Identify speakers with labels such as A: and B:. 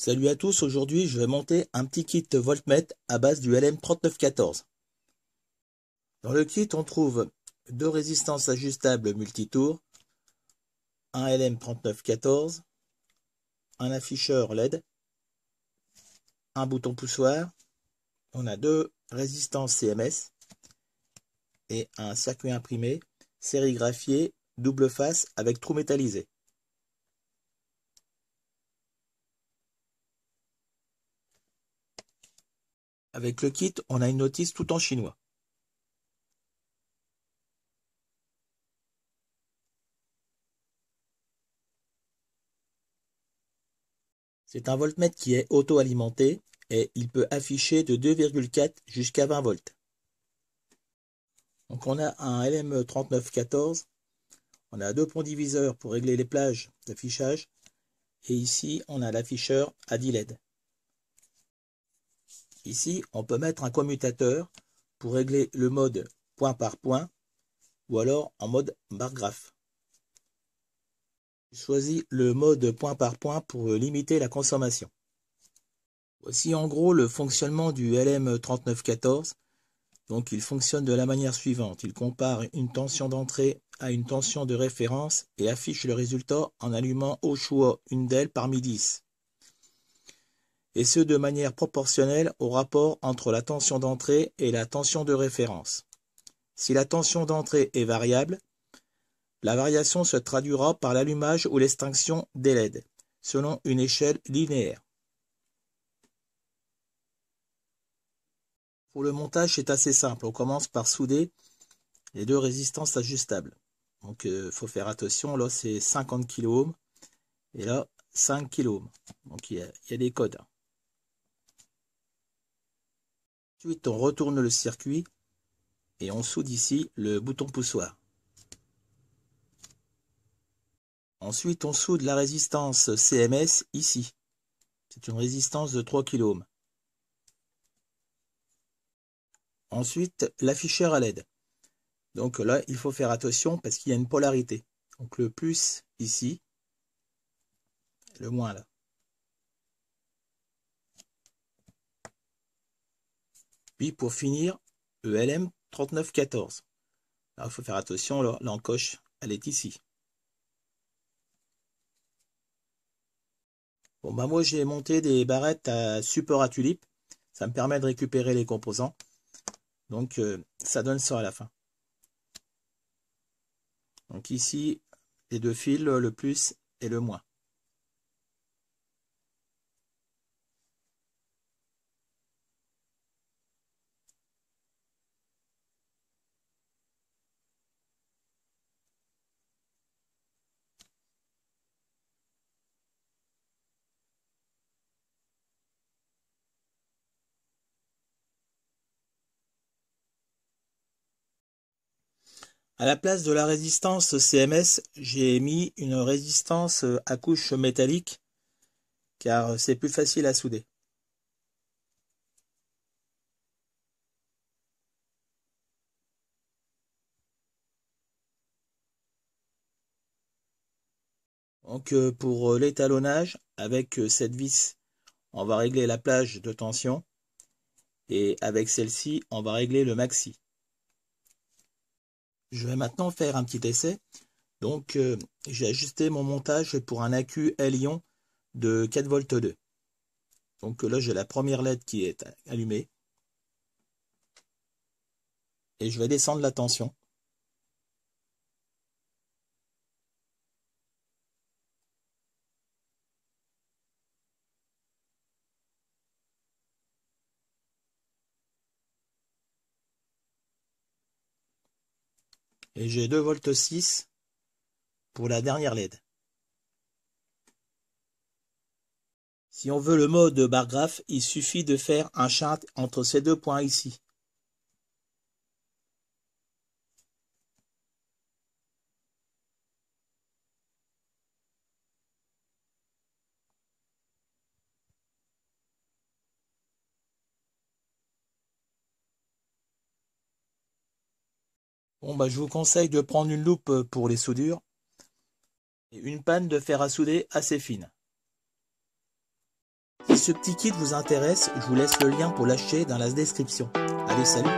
A: Salut à tous, aujourd'hui je vais monter un petit kit voltmètre à base du LM3914. Dans le kit on trouve deux résistances ajustables multitours, un LM3914, un afficheur LED, un bouton poussoir, on a deux résistances CMS et un circuit imprimé sérigraphié double face avec trou métallisé. Avec le kit, on a une notice tout en chinois. C'est un voltmètre qui est auto-alimenté et il peut afficher de 2,4 jusqu'à 20 volts. Donc on a un LM3914, on a deux ponts diviseurs pour régler les plages d'affichage et ici on a l'afficheur à 10 LED. Ici on peut mettre un commutateur pour régler le mode point par point ou alors en mode bar graphe. Je choisis le mode point par point pour limiter la consommation. Voici en gros le fonctionnement du LM3914. Donc il fonctionne de la manière suivante. Il compare une tension d'entrée à une tension de référence et affiche le résultat en allumant au choix une d'elles parmi 10. Et ce de manière proportionnelle au rapport entre la tension d'entrée et la tension de référence. Si la tension d'entrée est variable, la variation se traduira par l'allumage ou l'extinction des LED, selon une échelle linéaire. Pour le montage, c'est assez simple. On commence par souder les deux résistances ajustables. Donc, faut faire attention. Là, c'est 50 kΩ et là, 5 kΩ. Donc, il y a des codes. Ensuite, on retourne le circuit et on soude ici le bouton poussoir. Ensuite, on soude la résistance CMS ici. C'est une résistance de 3 kΩ. Ensuite, l'afficheur à LED. Donc là, il faut faire attention parce qu'il y a une polarité. Donc le plus ici, le moins là. Puis pour finir, le LM3914. Alors il faut faire attention, l'encoche, elle est ici. Bon bah moi j'ai monté des barrettes à support à tulipe. Ça me permet de récupérer les composants. Donc ça donne ça à la fin. Donc ici, les deux fils, le plus et le moins. À la place de la résistance CMS, j'ai mis une résistance à couche métallique car c'est plus facile à souder. Donc pour l'étalonnage, avec cette vis, on va régler la plage de tension et avec celle-ci, on va régler le maxi. Je vais maintenant faire un petit essai. Donc j'ai ajusté mon montage pour un accu L-ion de 4,2 V. Donc là j'ai la première LED qui est allumée. Et je vais descendre la tension. Et j'ai 2,6 V pour la dernière LED. Si on veut le mode bar graphe, il suffit de faire un shunt entre ces deux points ici. Bon bah je vous conseille de prendre une loupe pour les soudures et une panne de fer à souder assez fine. Si ce petit kit vous intéresse, je vous laisse le lien pour l'acheter dans la description. Allez, salut!